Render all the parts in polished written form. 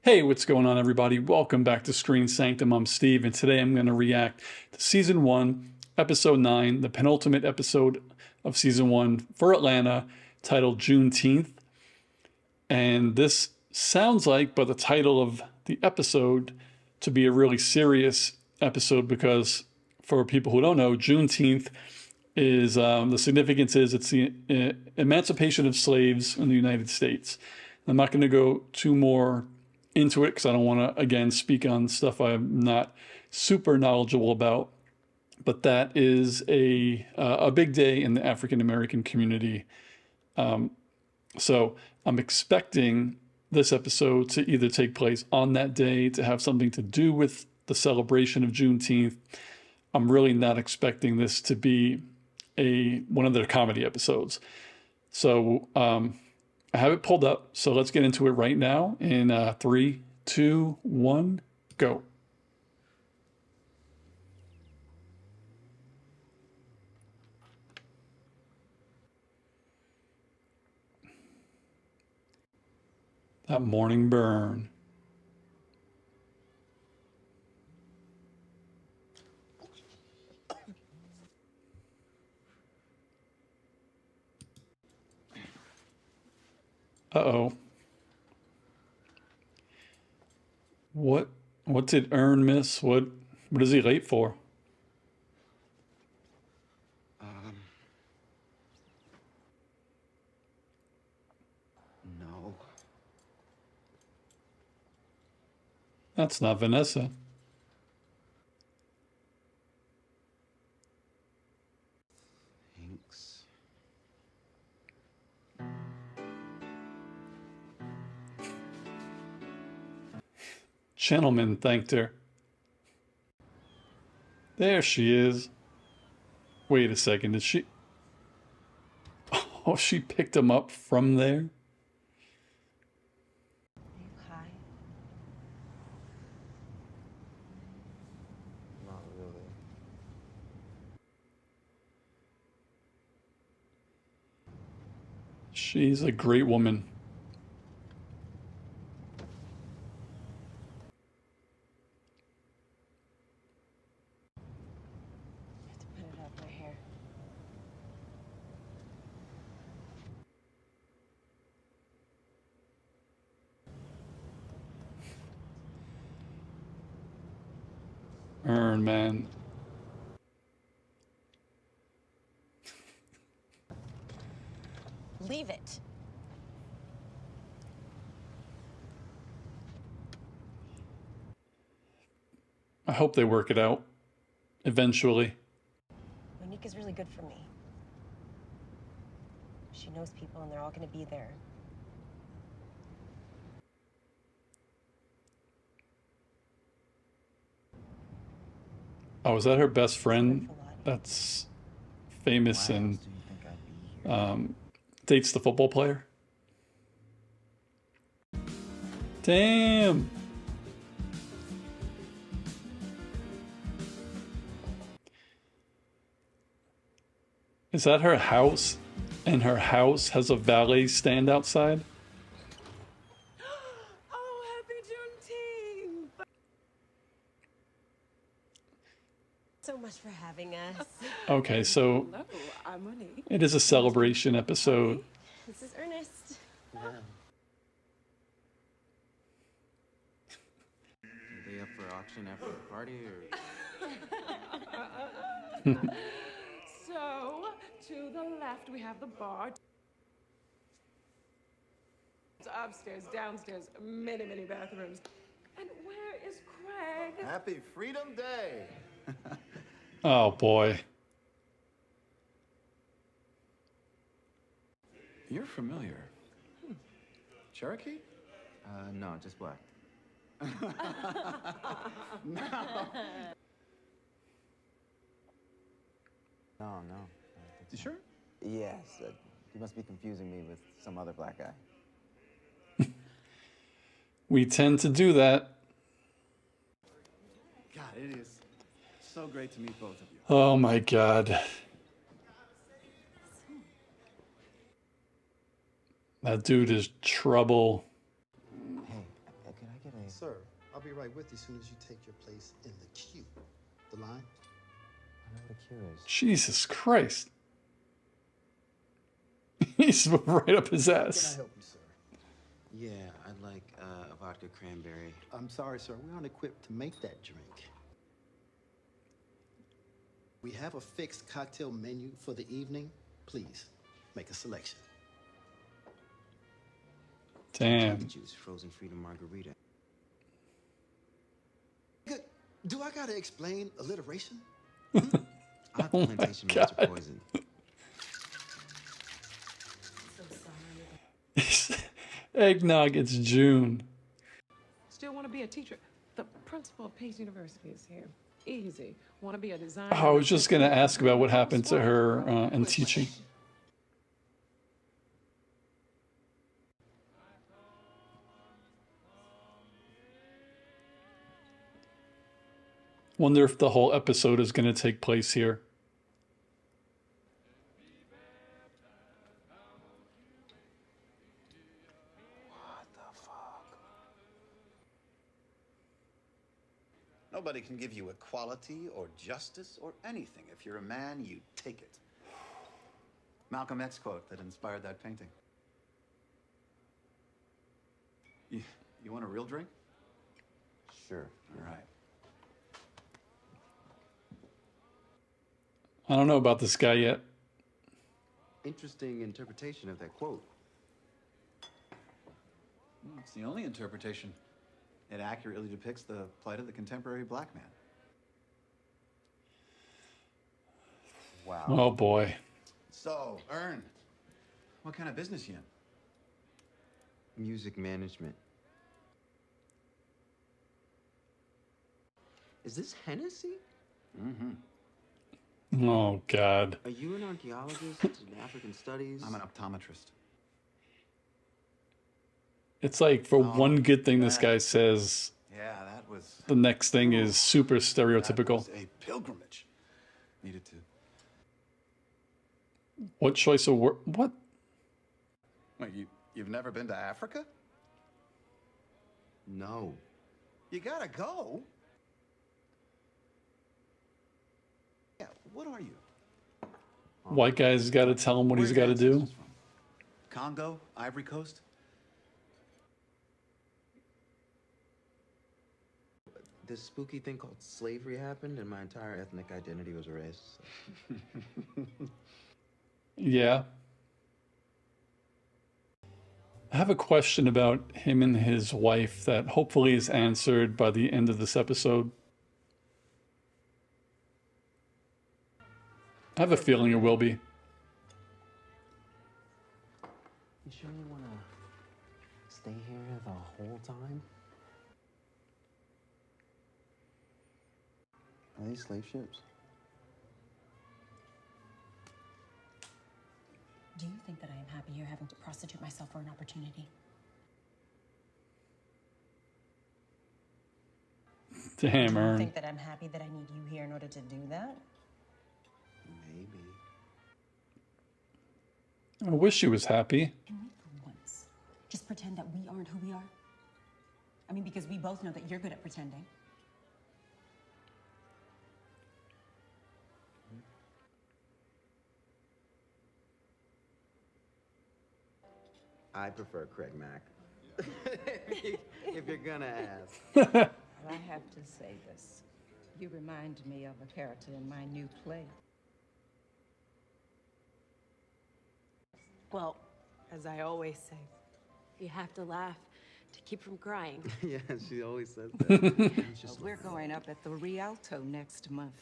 Hey, what's going on, everybody? Welcome back to Screen Sanctum. I'm Steve, and today I'm going to react to Season 1, Episode 9, the penultimate episode of Season 1 for Atlanta, titled Juneteenth. And this sounds like, by the title of the episode, to be a really serious episode because, for people who don't know, Juneteenth is the significance is it's the emancipation of slaves in the United States. I'm not going to go too more into it because I don't want to, again, speak on stuff I'm not super knowledgeable about. But that is a big day in the African American community. So I'm expecting this episode to either take place on that day, to have something to do with the celebration of Juneteenth. I'm really not expecting this to be one of their comedy episodes. So I have it pulled up, so let's get into it right now in 3, 2, 1, go. That morning burn. Uh-oh. What did Ern miss? What is he late for? No. That's not Vanessa. Thanks. Gentleman thanked her. There she is. Wait a second, did she? Oh, she picked him up from there? Are you high? Not really. She's a great woman. I have to put it up my hair. Ern, man. Leave it. I hope they work it out eventually. Monica's really good for me. She knows people and they're all gonna be there. Oh, is that her best friend? For Lottie. That's famous Why and else do you think I'd be here? dates the football player. Damn. Is that her house? And her house has a valet stand outside? Oh, happy Juneteenth! So much for having us. Okay, so Hello, I'm Monique. it is a celebration episode. This is Ernest. Yeah. Are they up for auction after the party, or? So, to the left, we have the bar. Upstairs, downstairs, many, many bathrooms. And where is Craig? Happy Freedom Day! Oh boy. You're familiar. Cherokee? No, just black. No, no. You sure? Yes, you must be confusing me with some other black guy. We tend to do that. God, it is so great to meet both of you. Oh my God. That dude is trouble. Hey, could I get Sir, I'll be right with you as soon as you take your place in the queue. The line? I know what a cue is. Jesus Christ. He's right up his How can I ass. help you, sir? Yeah, I'd like a vodka cranberry. I'm sorry, sir. We aren't equipped to make that drink. We have a fixed cocktail menu for the evening. Please, make a selection. Damn. Cherry juice, frozen freedom margarita. Good. Do I gotta explain alliteration? I'll have Oh my plantation master God. poison. Eggnog, it's June. Still want to be a teacher? The principal of Pace University is here. Easy. Want to be a designer? I was just going to ask about what happened to her in teaching. Wonder if the whole episode is going to take place here. Nobody can give you equality or justice or anything. If you're a man, you take it. Malcolm X quote that inspired that painting. You want a real drink? Sure. All right. I don't know about this guy yet. Interesting interpretation of that quote. It's the only interpretation. It accurately depicts the plight of the contemporary black man. Wow. Oh boy. So, Ern, what kind of business you in? Music management. Is this Hennessy? Mm-hmm. Oh God. Are you an archaeologist in African studies? I'm an optometrist. It's like for one good thing this guy says, Yeah, that was... the next thing is super That stereotypical. was a pilgrimage. Needed to... What choice of word? What? Wait, you've never been to Africa? No. You gotta go. Yeah, what are you? White guy's got to tell him what Where he's are your got to do. ancestors from? Congo? Ivory Coast? This spooky thing called slavery happened, and my entire ethnic identity was erased. So. Yeah. I have a question about him and his wife that hopefully is answered by the end of this episode. I have a feeling it will be. You sure you want to stay here the whole time? Are these slave ships? Do you think that I am happy here having to prostitute myself for an opportunity? Damn, Do you Ern. think that I'm happy that I need you here in order to do that? Maybe. I wish she was happy. Can we, for once, just pretend that we aren't who we are? I mean, because we both know that you're good at pretending. I prefer Craig Mack. if you're gonna ask. I have to say this. You remind me of a character in my new play. Well, as I always say, you have to laugh to keep from crying. Yeah, she always says that. Well, we're going up at the Rialto next month.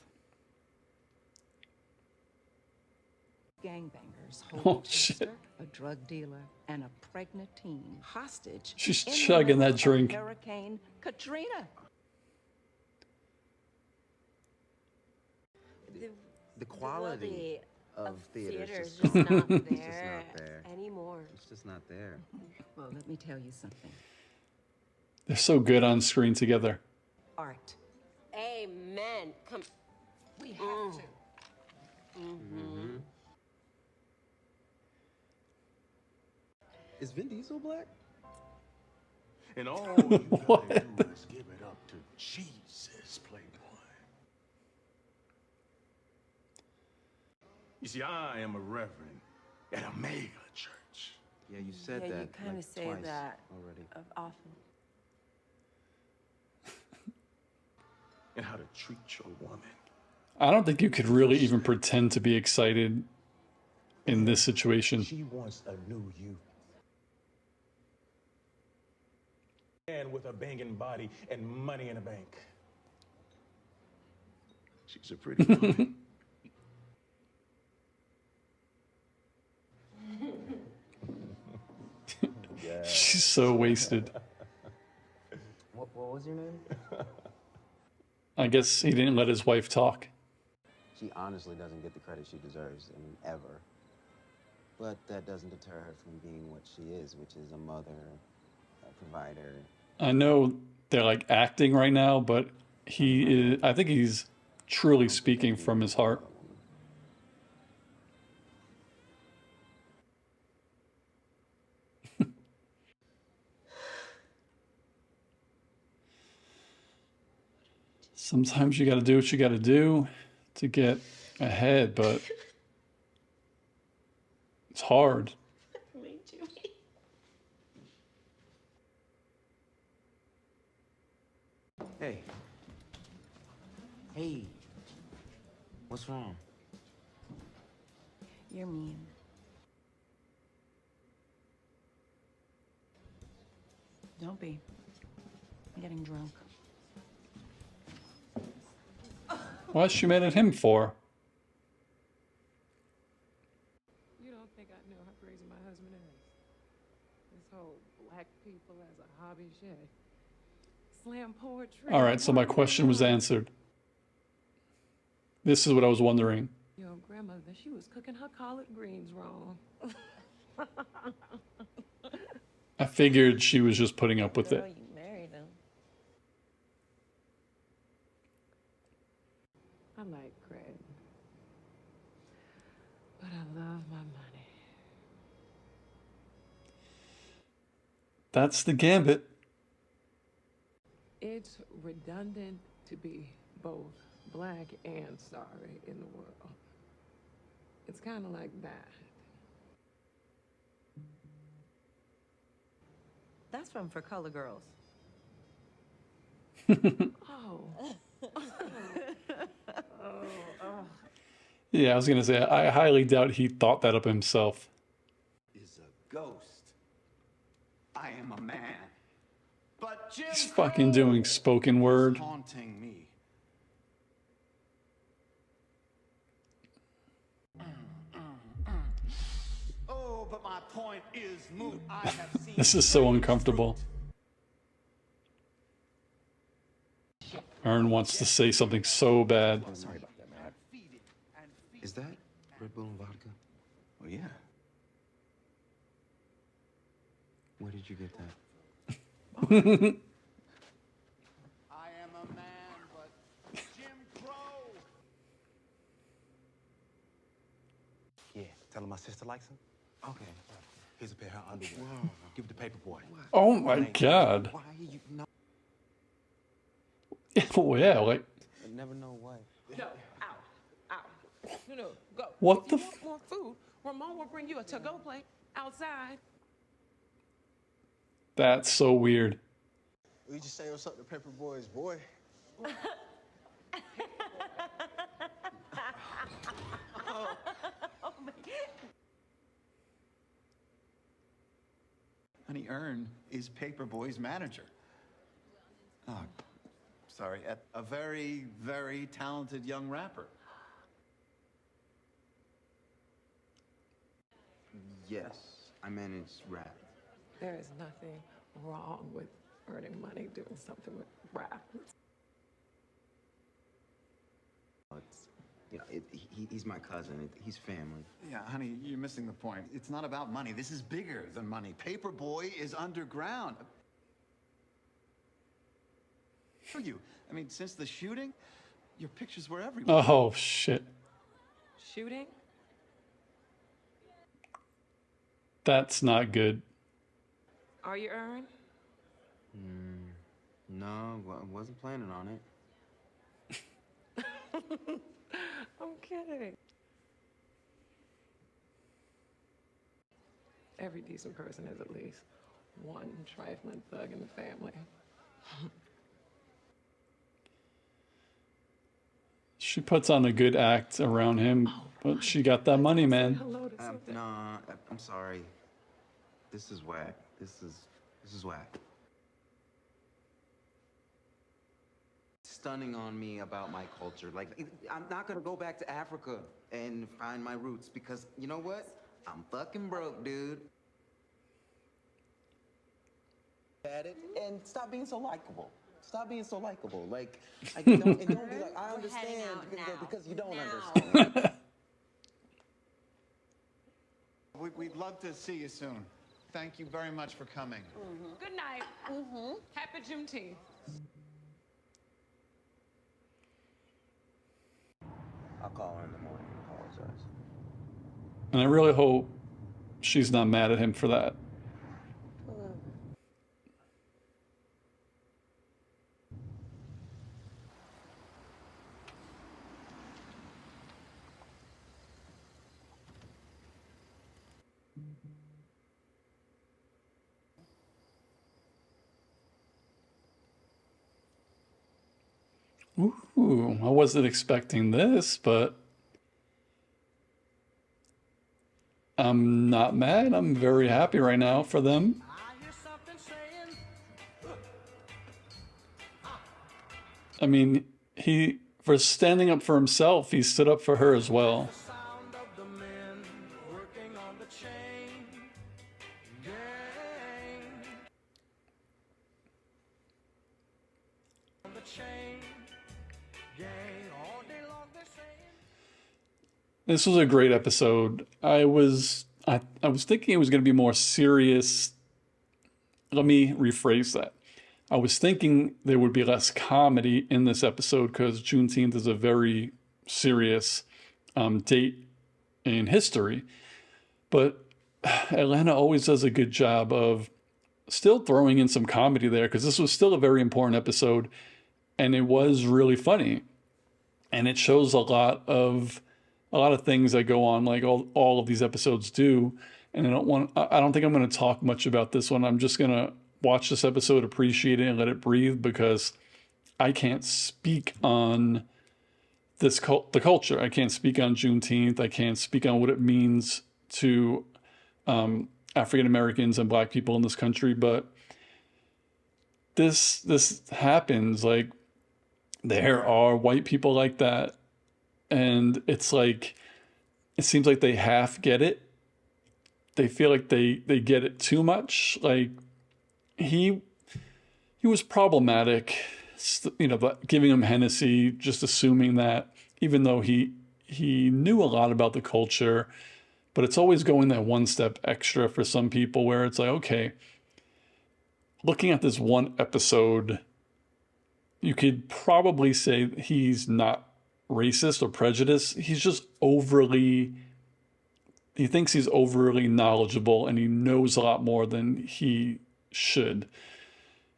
Gangbangers hold Oh, a gangster, shit. a drug dealer, and a pregnant teen hostage. She's in the chugging middle that of drink. Hurricane Katrina. The quality of theater theater is is just just not it's just there not there. anymore. It's just not there. Well, let me tell you something. They're so good on screen together. Art. Amen. Come. We have to. Is Vin Diesel black? And all you gotta do is give it up to Jesus, Playboy. You see, I am a reverend at a mega church. Yeah, you said Yeah, that you kind of like say twice that already. often. And how to treat your woman. I don't think you could really even pretend to be excited in this situation. She wants a new you. And with a banging body and money in the bank. She's a pretty woman. She's so wasted. What was your name? I guess he didn't let his wife talk. She honestly doesn't get the credit she deserves, I mean, ever. But that doesn't deter her from being what she is, which is a mother, a provider. I know they're like acting right now, but he is, I think he's truly speaking from his heart. Sometimes you got to do what you got to do to get ahead, but it's hard. Hey. Hey. What's wrong? You're mean. Don't be. I'm getting drunk. What's she mad at him for? You don't think I know how crazy my husband is? This whole black people as a hobby shit. Slam poetry. All right, so my question was answered. This is what I was wondering. Your grandmother, she was cooking her collard greens wrong. I figured she was just putting up with Girl, it. you married him. I like Craig. But I love my money. That's the gambit. It's redundant to be both black and sorry in the world. It's kind of like that. That's from For Color Girls. Oh. Yeah, I was going to say, I highly doubt he thought that up himself. Is a ghost. I am a man. But Jim He's fucking doing spoken word. is haunting me. Oh, but my point is moot. I have seen This is so uncomfortable. Ern wants to say something so bad. Sorry about that, man. Is that Red Bull and vodka? Well, yeah. Where did you get that? I am a man, but Jim Crow. Yeah, tell him my sister likes him. Okay. Here's a pair of her underwear. Whoa. Give it to paper boy. Oh my god. Why you know? Oh yeah, like, I never know why. No, ow, ow. No, go. What if the you want more food, Ramon will bring you a to-go plate outside. that's so weird. We just say what's up to Paper Boy's boy. Honey, Ern is Paperboy's manager. Oh, sorry, a very, very talented young rapper. Yes, I manage rap. There is nothing wrong with earning money doing something with rap. It's, you know, he's my cousin. He's family. Yeah, honey, you're missing the point. It's not about money. This is bigger than money. Paperboy is underground. For you, I mean, since the shooting, your pictures were everywhere. Oh shit. Shooting? That's not good. Are you Ern? No, I wasn't planning on it. I'm kidding. Every decent person has at least one trifling thug in the family. She puts on a good act around him, but she got that money, man. Nah, I'm sorry. This is whack. This is whack. Stunning on me about my culture. Like, I'm not gonna go back to Africa and find my roots because, you know what? I'm fucking broke, dude. At it and stop being so likable. Stop being so likable. Like, and don't be like, I understand because you don't understand. We'd love to see you soon. Thank you very much for coming. Good night. Happy Juneteenth. I'll call her in the morning and apologize. And I really hope she's not mad at him for that. Ooh, I wasn't expecting this, but I'm not mad. I'm very happy right now for them. I mean, for standing up for himself, he stood up for her as well. This was a great episode. I was thinking it was going to be more serious. Let me rephrase that. I was thinking there would be less comedy in this episode because Juneteenth is a very serious date in history. But Atlanta always does a good job of still throwing in some comedy there because this was still a very important episode and it was really funny. And it shows a lot of things that go on, like all of these episodes do. And I don't think I'm going to talk much about this one. I'm just going to watch this episode, appreciate it, and let it breathe because I can't speak on the culture. I can't speak on Juneteenth. I can't speak on what it means to African Americans and Black people in this country. But this happens. Like, there are white people like that. And it's like, it seems like they half get it. They feel like they get it too much. Like, he was problematic, giving him Hennessy, just assuming that, even though he knew a lot about the culture, but it's always going that one step extra for some people where it's like, okay, looking at this one episode, you could probably say he's not racist or prejudiced. He's just he thinks he's overly knowledgeable and he knows a lot more than he should.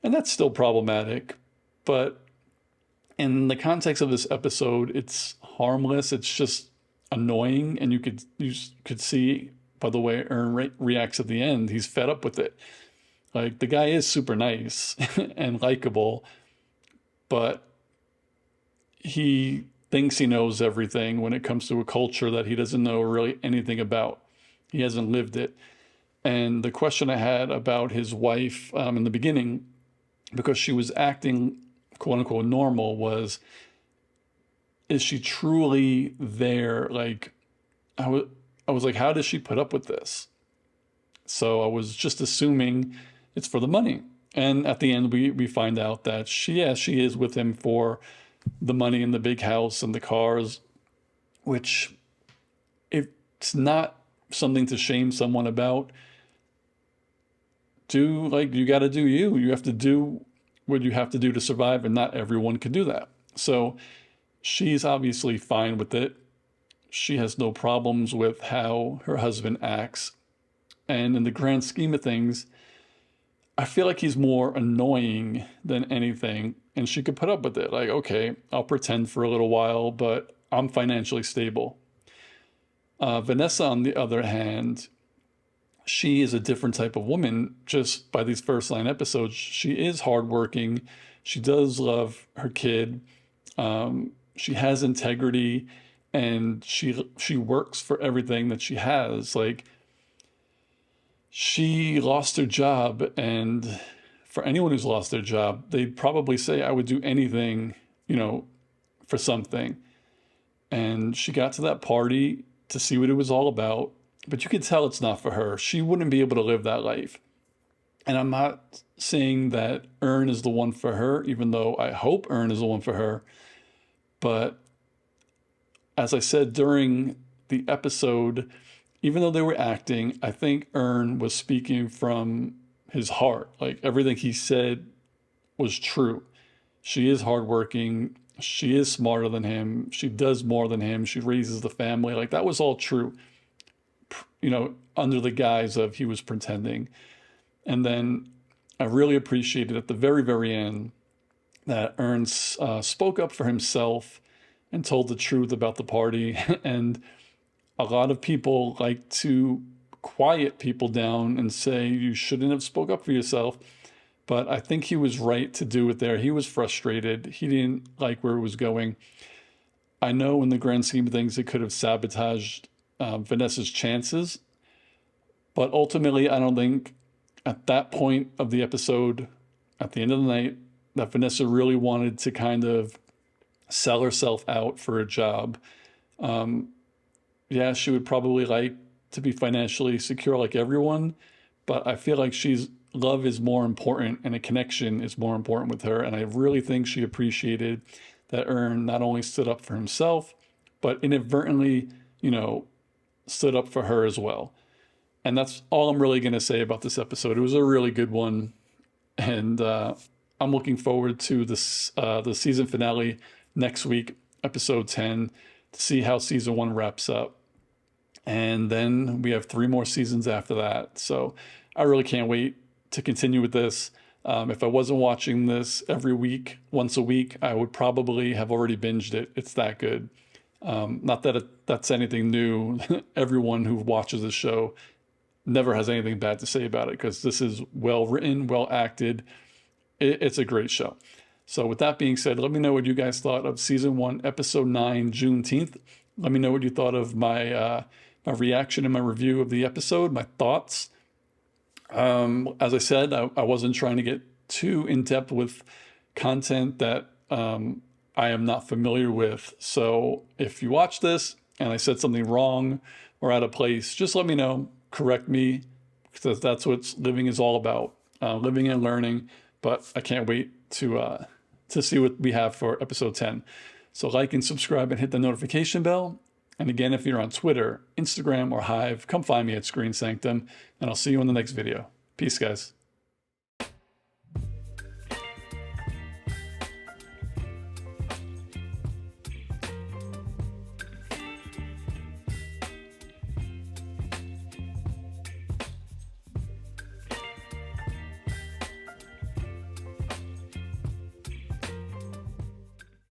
And that's still problematic. But in the context of this episode, it's harmless. It's just annoying. And you could see by the way Ern reacts at the end, he's fed up with it. Like, the guy is super nice and likable, but he thinks he knows everything when it comes to a culture that he doesn't know really anything about. He hasn't lived it. And the question I had about his wife in the beginning, because she was acting quote unquote normal, was, is she truly there? Like, I was like, how does she put up with this? So I was just assuming it's for the money. And at the end, we find out that she is with him for the money and the big house and the cars, which, it's not something to shame someone about. You got to do you. You have to do what you have to do to survive, and not everyone can do that. So she's obviously fine with it. She has no problems with how her husband acts. And in the grand scheme of things, I feel like he's more annoying than anything, and she could put up with it. Like, okay, I'll pretend for a little while, but I'm financially stable. Vanessa, on the other hand, she is a different type of woman just by these first line episodes. She is hardworking. She does love her kid. She has integrity, and she works for everything that she has. Like, she lost her job, and for anyone who's lost their job, they'd probably say, I would do anything, for something. And she got to that party to see what it was all about, but you could tell it's not for her. She wouldn't be able to live that life. And I'm not saying that Ern is the one for her, even though I hope Ern is the one for her. But as I said during the episode, even though they were acting, I think Ern was speaking from his heart. Like, everything he said was true. She is hardworking. She is smarter than him. She does more than him. She raises the family. Like, that was all true, under the guise of he was pretending. And then I really appreciated at the very, very end that Ern spoke up for himself and told the truth about the party. And a lot of people like to quiet people down and say you shouldn't have spoke up for yourself. But I think he was right to do it there. He was frustrated. He didn't like where it was going. I know in the grand scheme of things, it could have sabotaged Vanessa's chances. But ultimately, I don't think at that point of the episode, at the end of the night, that Vanessa really wanted to kind of sell herself out for a job. Yeah, she would probably like to be financially secure like everyone, but I feel like love is more important, and a connection is more important with her. And I really think she appreciated that Ern not only stood up for himself, but inadvertently, stood up for her as well. And that's all I'm really going to say about this episode. It was a really good one. And I'm looking forward to this the season finale next week, episode 10, to see how season 1 wraps up. And then we have 3 more seasons after that. So I really can't wait to continue with this. If I wasn't watching this every week, once a week, I would probably have already binged it. It's that good. Not that that's anything new. Everyone who watches the show never has anything bad to say about it, because this is well written, well acted. It's a great show. So with that being said, let me know what you guys thought of season 1, episode 9, Juneteenth. Let me know what you thought of my my reaction and my review of the episode, my thoughts. As I said, I wasn't trying to get too in-depth with content that I am not familiar with. So if you watch this and I said something wrong or out of place, just let me know, correct me, because that's what living is all about, living and learning. But I can't wait to see what we have for episode 10. So like and subscribe and hit the notification bell. And again, if you're on Twitter, Instagram, or Hive, come find me at Screen Sanctum, and I'll see you in the next video. Peace, guys.